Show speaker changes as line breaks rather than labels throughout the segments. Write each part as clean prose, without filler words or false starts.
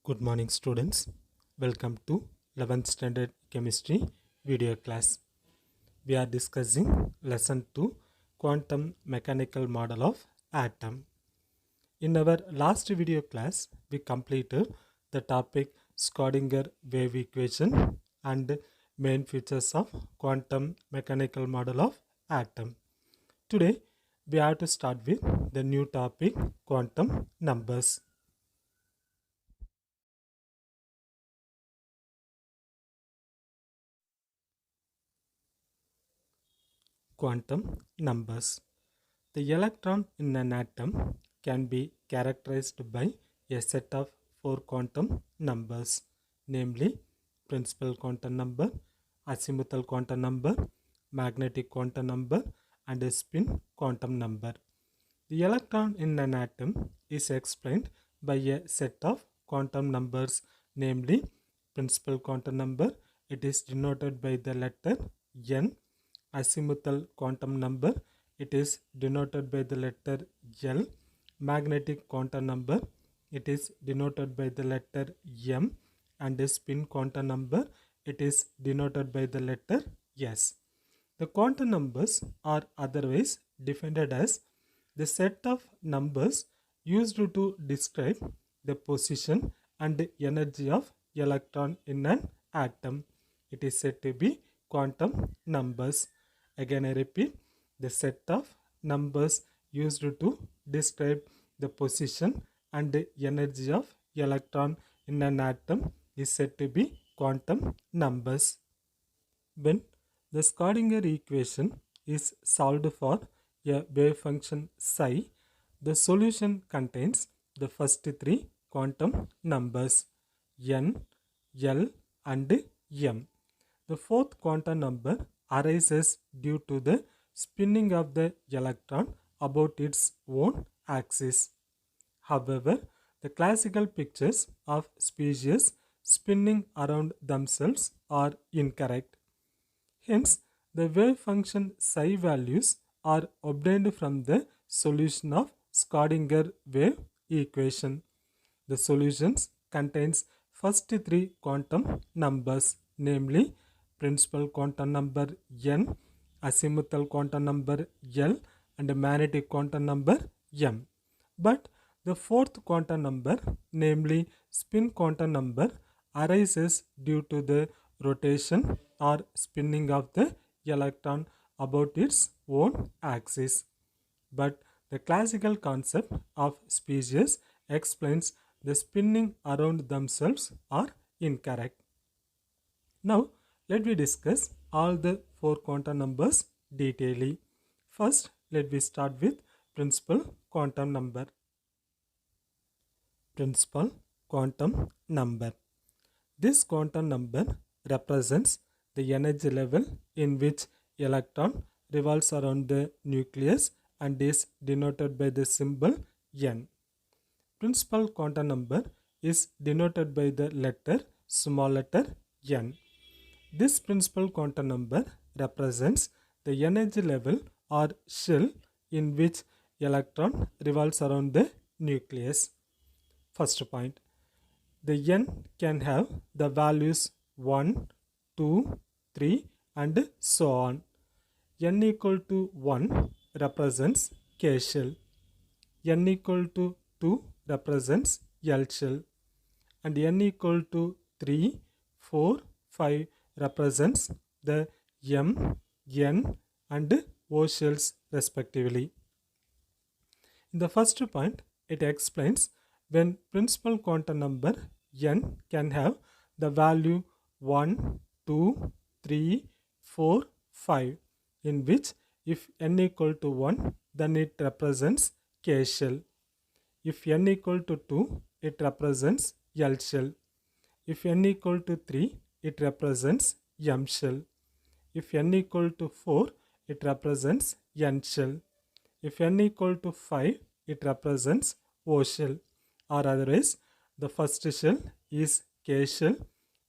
Good morning students. Welcome to 11th standard chemistry video class. We are discussing lesson 2 quantum mechanical model of atom. In our last video class we completed the topic Schrödinger wave equation and main features of quantum mechanical model of atom. Today we have to start with the new topic quantum numbers. Quantum numbers. The electron in an atom can be characterized by a set of four quantum numbers, namely principal quantum number, azimuthal quantum number, magnetic quantum number, and a spin quantum number. The electron in an atom is explained by a set of quantum numbers, namely principal quantum number. It is denoted by the letter N. Azimuthal quantum number, it is denoted by the letter L. Magnetic quantum number, it is denoted by the letter M. And the spin quantum number, it is denoted by the letter S. The quantum numbers are otherwise defined as the set of numbers used to describe the position and energy of electron in an atom. It is said to be quantum numbers. Again I repeat, the set of numbers used to describe the position and the energy of electron in an atom is said to be quantum numbers. When the Schrödinger equation is solved for a wave function psi, the solution contains the first three quantum numbers n, l, and m. The fourth quantum number arises due to the spinning of the electron about its own axis. However, the classical pictures of species spinning around themselves are incorrect. Hence, the wave function psi values are obtained from the solution of Schrödinger wave equation. The solutions contains first three quantum numbers, namely principal quantum number n, azimuthal quantum number L, and magnetic quantum number m. But the fourth quantum number, namely spin quantum number, arises due to the rotation or spinning of the electron about its own axis. But the classical concept of species explains the spinning around themselves are incorrect. Now, let me discuss all the four quantum numbers detailedly. First, let me start with principal quantum number. Principal quantum number. This quantum number represents the energy level in which electron revolves around the nucleus and is denoted by the symbol n. Principal quantum number is denoted by the small letter n. This principal quantum number represents the energy level or shell in which electron revolves around the nucleus. First point, the n can have the values 1, 2, 3 and so on. N equal to 1 represents K shell. N equal to 2 represents L shell. And n equal to 3, 4, 5 represents the M, N and O shells respectively. In the first point, it explains when principal quantum number n can have the value 1, 2, 3, 4, 5, in which if n equal to 1, then it represents K shell. If n equal to 2, it represents L shell. If n equal to 3, it represents M shell. If n equal to 4, it represents N shell. If n equal to 5, it represents O shell. Or otherwise, the first shell is K shell,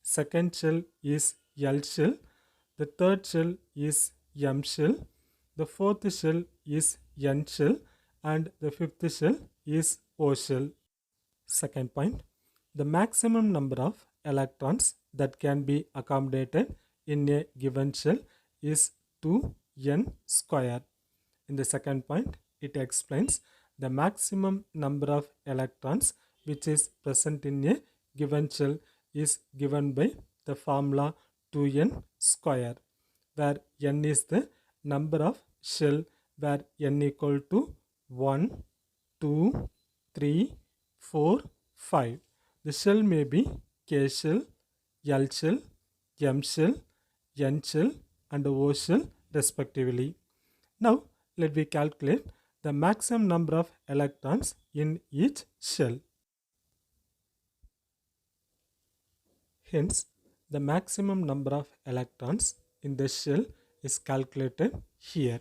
second shell is L shell, the third shell is M shell, the fourth shell is N shell, and the fifth shell is O shell. Second point, The maximum number of electrons that can be accommodated in a given shell is 2n square. In the second point, it explains the maximum number of electrons which is present in a given shell is given by the formula 2n square, where n is the number of shell where n equal to 1, 2, 3, 4, 5. The shell may be K shell, L shell, M shell, N shell and O shell respectively. Now let me calculate the maximum number of electrons in each shell. Hence, the maximum number of electrons in the shell is calculated here.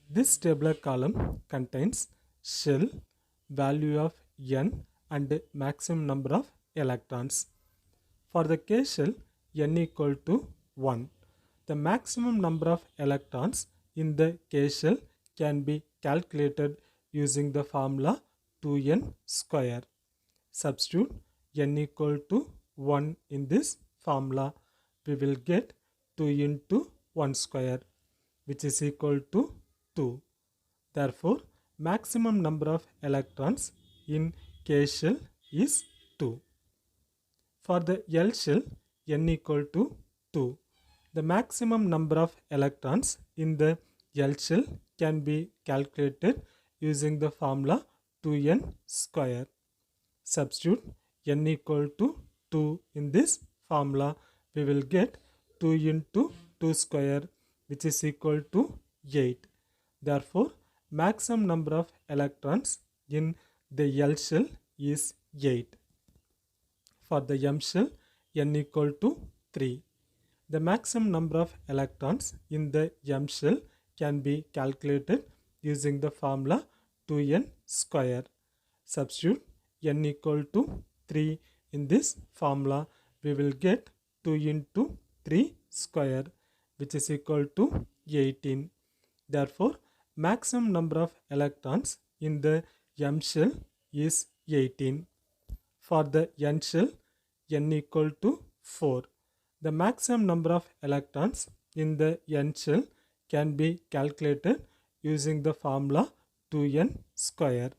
This tabular column contains shell, value of n and maximum number of electrons. For the K shell, n equal to 1. The maximum number of electrons in the K shell can be calculated using the formula 2n square. Substitute n equal to 1 in this formula. We will get 2 into 1 square, which is equal to 2. Therefore, maximum number of electrons in K shell is 2. For the L shell, n equal to 2. The maximum number of electrons in the L shell can be calculated using the formula 2n square. Substitute n equal to 2 in this formula. We will get 2 into 2 square, which is equal to 8. Therefore, maximum number of electrons in the L shell is 8. For the M shell, n equal to 3. The maximum number of electrons in the M shell can be calculated using the formula 2n square. Substitute n equal to 3 in this formula. We will get 2 into 3 square, which is equal to 18. Therefore, maximum number of electrons in the M shell is 18. For the N shell, n equal to 4. The maximum number of electrons in the N shell can be calculated using the formula 2n square.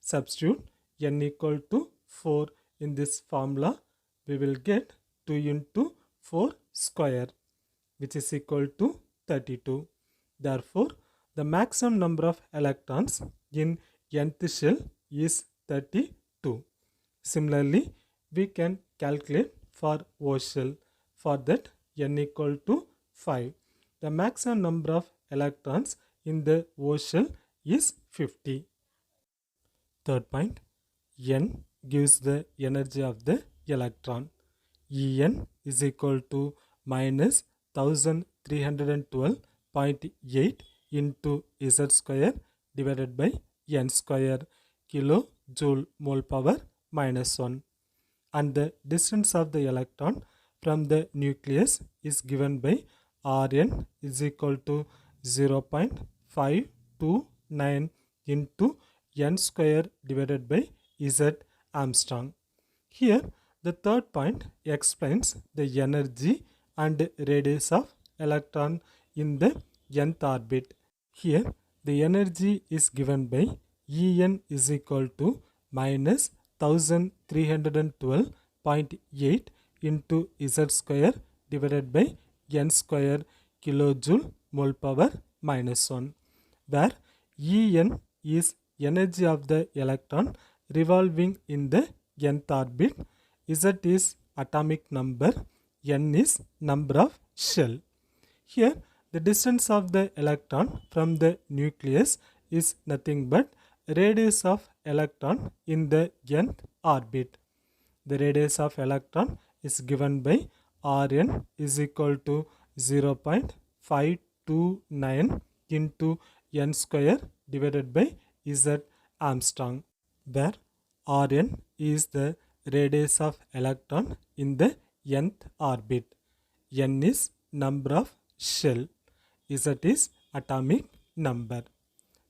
Substitute n equal to 4 in this formula. We will get 2 into 4 square, which is equal to 32. Therefore, the maximum number of electrons in nth shell is 32. Similarly, we can calculate for O shell. For that, n equal to 5. The maximum number of electrons in the O shell is 50. Third point, n gives the energy of the electron. En is equal to minus 1312.8 into Z square divided by n square kilojoule mole power minus 1. And the distance of the electron from the nucleus is given by Rn is equal to 0.529 into n square divided by Z Armstrong. Here, the third point explains the energy and radius of electron in the nth orbit. Here, the energy is given by En is equal to minus 1312.8 into Z square divided by n square kilojoule mole power minus 1, where En is energy of the electron revolving in the nth orbit, Z is atomic number, n is number of shell. Here, the distance of the electron from the nucleus is nothing but radius of electron in the nth orbit. The radius of electron is given by Rn is equal to 0.529 into n square divided by Z Armstrong, where Rn is the radius of electron in the nth orbit, n is number of shell, Z is atomic number.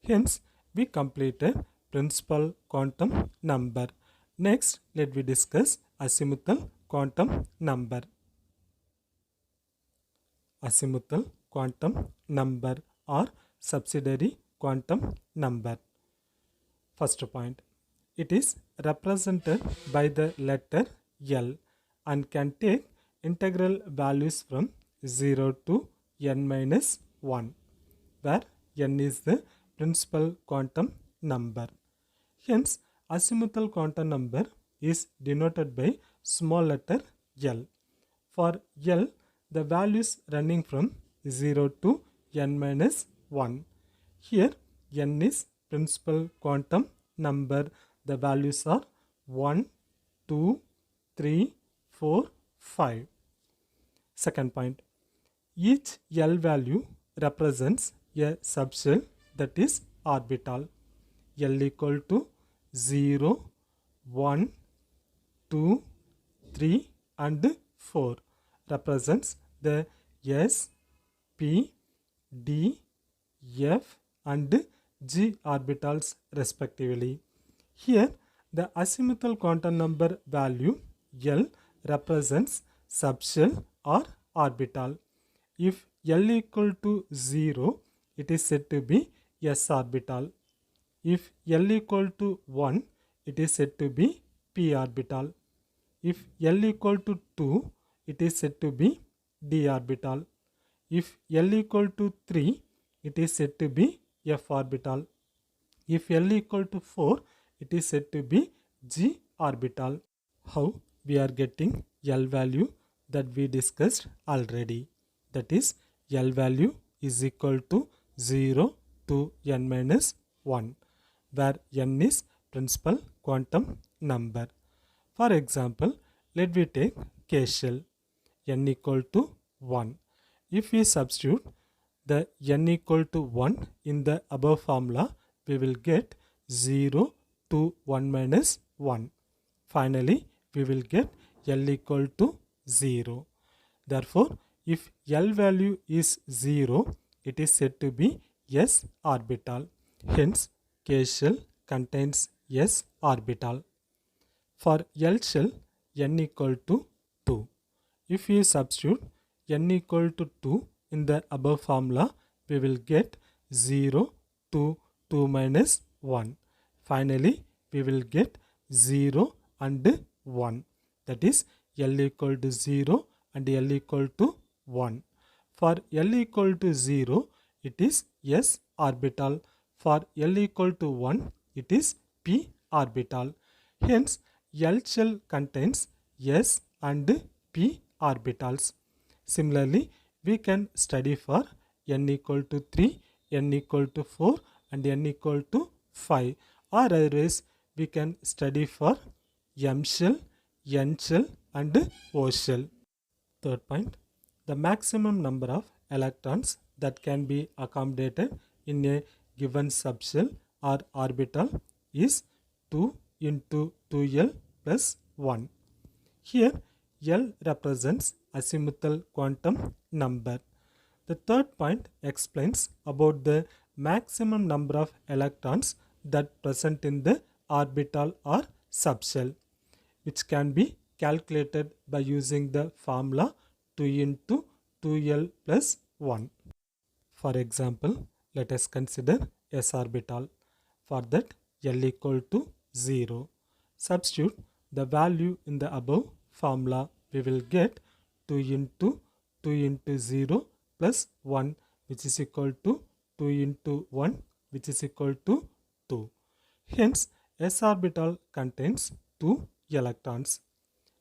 Hence, we completed principal quantum number. Next, let me discuss azimuthal quantum number. Azimuthal quantum number or subsidiary quantum number. First point, it is represented by the letter L and can take integral values from 0 to n minus 1, where n is the principal quantum number. Hence, azimuthal quantum number is denoted by small letter L. For L, the values running from 0 to n minus 1. Here, n is principal quantum number. The values are 1, 2, 3, 4, 5. Second point, each L value represents a subshell that is orbital. L equal to 0, 1, 2, 3 and 4 represents the S, P, D, F and G orbitals respectively. Here the azimuthal quantum number value L represents subshell or orbital. If L equal to 0, it is said to be S orbital. If L equal to 1, it is said to be P orbital. If L equal to 2, it is said to be D orbital. If L equal to 3, it is said to be F orbital. If L equal to 4, it is said to be G orbital. How we are getting L value? That we discussed already. That is, L value is equal to 0 to n minus 1, where n is principal quantum number. For example, let me take case shell n equal to 1. If we substitute the n equal to 1 in the above formula, we will get 0 to 1 minus 1. Finally, we will get L equal to 0. Therefore, if L value is 0, it is said to be S orbital. Hence, K shell contains S orbital. For L shell, n equal to 2. If we substitute n equal to 2 in the above formula, we will get 0 to 2 minus 1. Finally, we will get 0 and 1. That is, L equal to 0 and L equal to 1. For L equal to 0, it is S orbital. For L equal to 1, it is P orbital. Hence, L shell contains S and P orbitals. Similarly, we can study for n equal to 3, n equal to 4 and n equal to 5, or otherwise we can study for M shell, N shell and O shell. Third point, the maximum number of electrons that can be accommodated in a given subshell or orbital is 2 into 2L plus 1. Here, L represents azimuthal quantum number. The third point explains about the maximum number of electrons that present in the orbital or subshell, which can be calculated by using the formula 2 into 2L plus 1. For example, let us consider S orbital. For that, L equal to 0. Substitute the value in the above formula, we will get 2 into 0 plus 1, which is equal to 2 into 1, which is equal to 2. Hence, S orbital contains 2 electrons.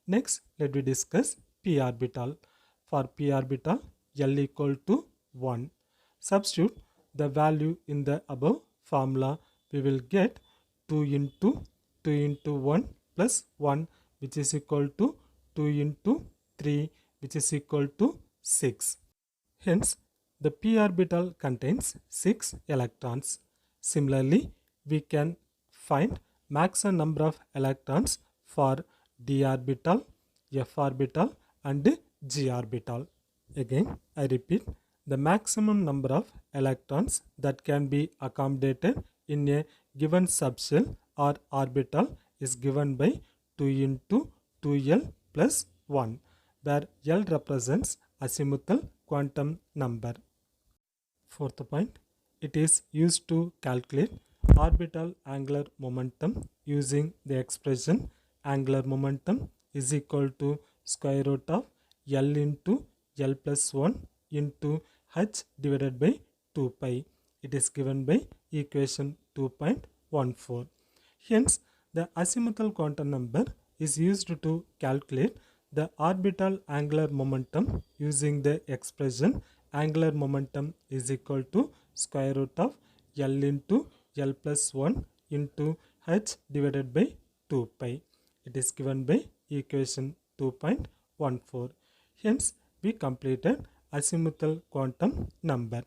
Next, let me discuss P orbital. For P orbital, L equal to 1. Substitute the value in the above formula, we will get 2 into 1 plus 1, which is equal to 2 into 3, which is equal to 6. Hence, the p orbital contains 6 electrons. Similarly, we can find maximum number of electrons for d orbital, f orbital and g orbital. Again, I repeat, the maximum number of electrons that can be accommodated in a given subshell or orbital is given by 2 into 2L plus 1, where L represents azimuthal quantum number. Fourth point, it is used to calculate orbital angular momentum using the expression angular momentum is equal to square root of L into L plus 1 into h divided by 2 pi. It is given by equation 2.14. Hence, the azimuthal quantum number is used to calculate the orbital angular momentum using the expression angular momentum is equal to square root of L into L plus 1 into h divided by 2 pi. It is given by equation 2.14. Hence, we completed azimuthal quantum number.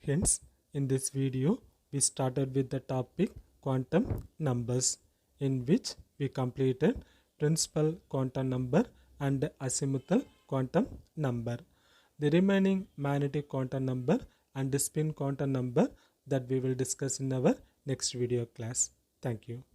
Hence, in this video, we started with the topic quantum numbers, in which we completed principal quantum number and azimuthal quantum number. The remaining magnetic quantum number and the spin quantum number that we will discuss in our next video class. Thank you.